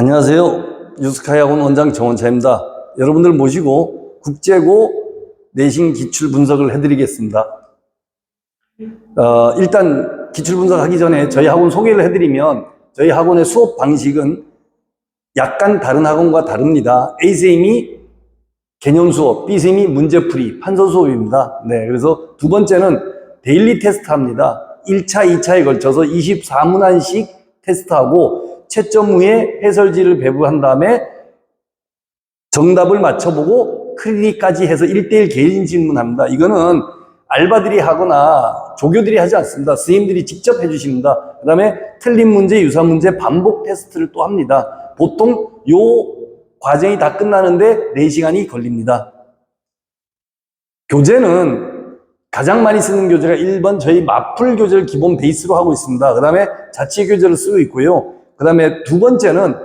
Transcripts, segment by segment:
안녕하세요. 유스카이학원 원장 정원차입니다. 여러분들 모시고 국제고 내신 기출 분석을 해드리겠습니다. 일단 기출 분석하기 전에 저희 학원 소개를 해드리면 저희 학원의 수업 방식은 약간 다른 학원과 다릅니다. A쌤이 개념 수업, B쌤이 문제풀이, 판서 수업입니다. 네, 그래서 두 번째는 데일리 테스트 합니다. 1차, 2차에 걸쳐서 24문안씩 테스트하고 채점 후에 해설지를 배부한 다음에 정답을 맞춰보고 크리딕까지 해서 1대1 개인 질문합니다. 이거는 알바들이 하거나 조교들이 하지 않습니다. 선생님들이 직접 해주십니다. 그 다음에 틀린 문제, 유사 문제, 반복 테스트를 또 합니다. 보통 요 과정이 다 끝나는데 4시간이 걸립니다. 교재는 가장 많이 쓰는 교재가 1번 저희 마풀 교재를 기본 베이스로 하고 있습니다. 그 다음에 자체 교재를 쓰고 있고요. 그 다음에 두 번째는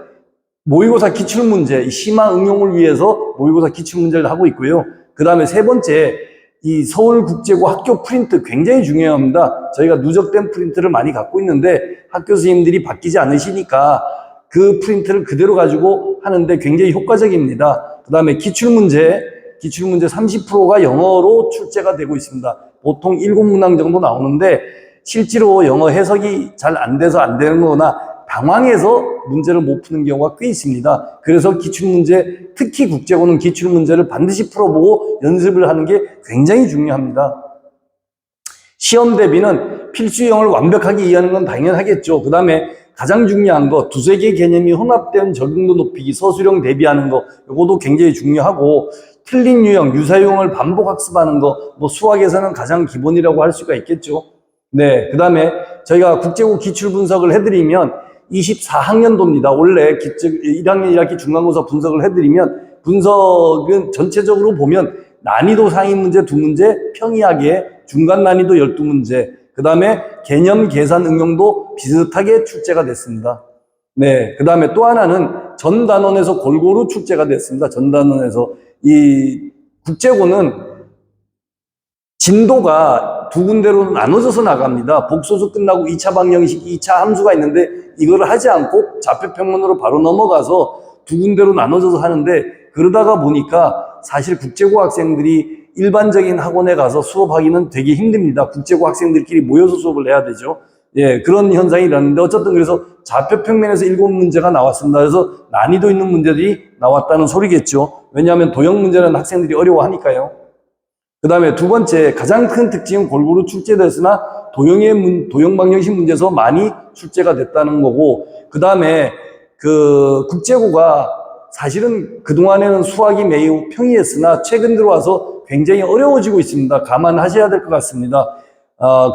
모의고사 기출문제, 심화 응용을 위해서 모의고사 기출문제를 하고 있고요. 그 다음에 세 번째, 이 서울국제고 학교 프린트 굉장히 중요합니다. 저희가 누적된 프린트를 많이 갖고 있는데 학교 선생님들이 바뀌지 않으시니까 그 프린트를 그대로 가지고 하는데 굉장히 효과적입니다. 그 다음에 기출문제 30%가 영어로 출제가 되고 있습니다. 보통 7문항 정도 나오는데 실제로 영어 해석이 잘 안 돼서 안 되는 거나 당황해서 문제를 못 푸는 경우가 꽤 있습니다. 그래서 기출문제, 특히 국제고는 기출문제를 반드시 풀어보고 연습을 하는 게 굉장히 중요합니다. 시험 대비는 필수 영어를 완벽하게 이해하는 건 당연하겠죠. 그 다음에 가장 중요한 거, 두세 개 개념이 혼합된 적용도 높이기, 서술형 대비하는 거, 이것도 굉장히 중요하고, 틀린 유형, 유사 유형을 반복 학습하는 거, 수학에서는 가장 기본이라고 할 수가 있겠죠. 네, 그 다음에 저희가 국제고 기출 분석을 해드리면 24학년도입니다. 원래 1학년 1학기 중간고사 분석을 해드리면 분석은 전체적으로 보면 난이도 상위 문제 2문제, 평이하게 중간 난이도 12문제, 그 다음에 개념, 계산, 응용도 비슷하게 출제가 됐습니다. 네, 그 다음에 또 하나는 전 단원에서 골고루 출제가 됐습니다. 전 단원에서. 이 국제고는 진도가 두 군데로 나눠져서 나갑니다. 복소수 끝나고 2차 방정식, 2차 함수가 있는데 이거를 하지 않고 좌표평면으로 바로 넘어가서 두 군데로 나눠져서 하는데 그러다가 보니까 사실 국제고 학생들이 일반적인 학원에 가서 수업하기는 되게 힘듭니다. 국제고 학생들끼리 모여서 수업을 해야 되죠. 예, 그런 현상이 일어났는데 어쨌든 그래서 좌표평면에서 7문제가 나왔습니다. 그래서 난이도 있는 문제들이 나왔다는 소리겠죠. 왜냐하면 도형 문제는 학생들이 어려워하니까요. 그 다음에 두 번째, 가장 큰 특징은 골고루 출제됐으나 도형 방정식 문제에서 많이 출제가 됐다는 거고, 그 다음에 국제고가 사실은 그동안에는 수학이 매우 평이했으나 최근 들어와서 굉장히 어려워지고 있습니다. 감안하셔야 될 것 같습니다.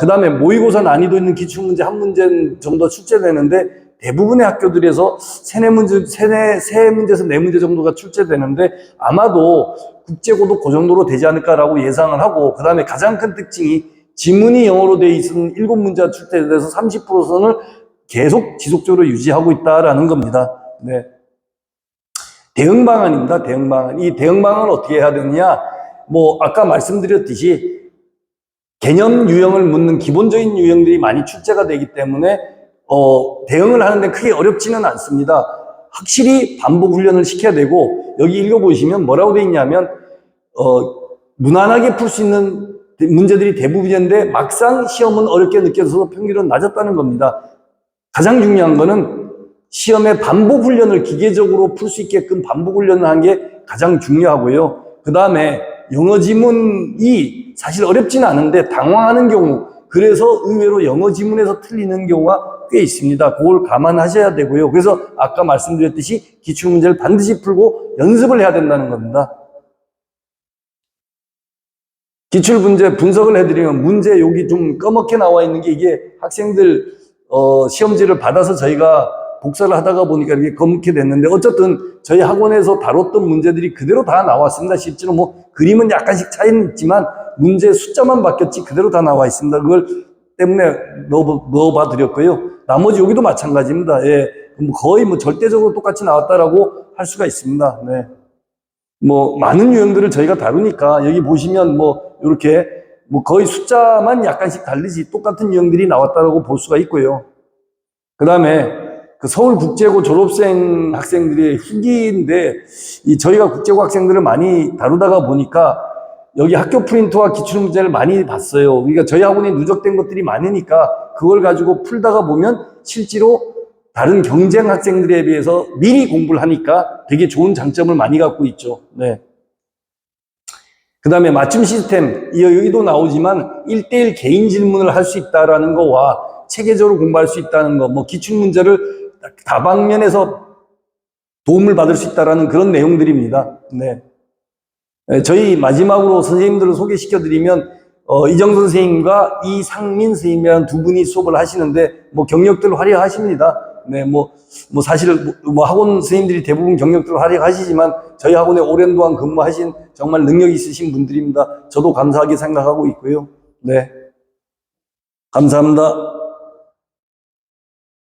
그 다음에 모의고사 난이도 있는 기출문제 한 문제 정도 출제되는데 대부분의 학교들에서 세 문제에서 네 문제 정도가 출제되는데 아마도 국제고도 그 정도로 되지 않을까라고 예상을 하고, 그 다음에 가장 큰 특징이 지문이 영어로 되어 있는 7문제가 출제돼서 30%선을 계속 지속적으로 유지하고 있다라는 겁니다. 네. 대응 방안입니다. 대응 방안. 이 대응 방안을 어떻게 해야 되느냐? 아까 말씀드렸듯이 개념 유형을 묻는 기본적인 유형들이 많이 출제가 되기 때문에 대응을 하는데 크게 어렵지는 않습니다. 확실히 반복 훈련을 시켜야 되고, 여기 읽어보시면 뭐라고 되어 있냐면 무난하게 풀 수 있는 문제들이 대부분인데 막상 시험은 어렵게 느껴져서 평균은 낮았다는 겁니다. 가장 중요한 거는 시험의 반복 훈련을 기계적으로 풀 수 있게끔 반복 훈련을 한 게 가장 중요하고요. 그 다음에 영어 지문이 사실 어렵지는 않은데 당황하는 경우, 그래서 의외로 영어 지문에서 틀리는 경우가 꽤 있습니다. 그걸 감안하셔야 되고요. 그래서 아까 말씀드렸듯이 기출문제를 반드시 풀고 연습을 해야 된다는 겁니다. 기출문제 분석을 해드리면 문제 여기 좀 꺼멓게 나와 있는 게 이게 학생들 시험지를 받아서 저희가 복사를 하다가 보니까 이렇게 검게 됐는데 어쨌든 저희 학원에서 다뤘던 문제들이 그대로 다 나왔습니다. 실제로 그림은 약간씩 차이는 있지만 문제 숫자만 바뀌었지 그대로 다 나와 있습니다. 그걸 때문에 넣어봐 드렸고요. 나머지 여기도 마찬가지입니다. 예. 거의 절대적으로 똑같이 나왔다라고 할 수가 있습니다. 네. 많은 유형들을 저희가 다루니까 여기 보시면 이렇게 거의 숫자만 약간씩 다르지 똑같은 유형들이 나왔다라고 볼 수가 있고요. 그 다음에 그 서울국제고 졸업생 학생들의 후기인데, 저희가 국제고 학생들을 많이 다루다가 보니까 여기 학교 프린트와 기출문제를 많이 봤어요. 그러니까 저희 학원에 누적된 것들이 많으니까 그걸 가지고 풀다가 보면 실제로 다른 경쟁 학생들에 비해서 미리 공부를 하니까 되게 좋은 장점을 많이 갖고 있죠. 네. 그 다음에 맞춤 시스템, 여기도 나오지만 1대1 개인 질문을 할 수 있다라는 거와 체계적으로 공부할 수 있다는 거, 뭐 기출문제를 다방면에서 도움을 받을 수 있다라는 그런 내용들입니다. 네. 저희 마지막으로 선생님들을 소개시켜드리면, 이정선 선생님과 이상민 선생님이라는 두 분이 수업을 하시는데, 뭐 경력들 활약하십니다. 네, 사실, 학원 선생님들이 대부분 경력들 활약하시지만, 저희 학원에 오랜 동안 근무하신 정말 능력 있으신 분들입니다. 저도 감사하게 생각하고 있고요. 네. 감사합니다.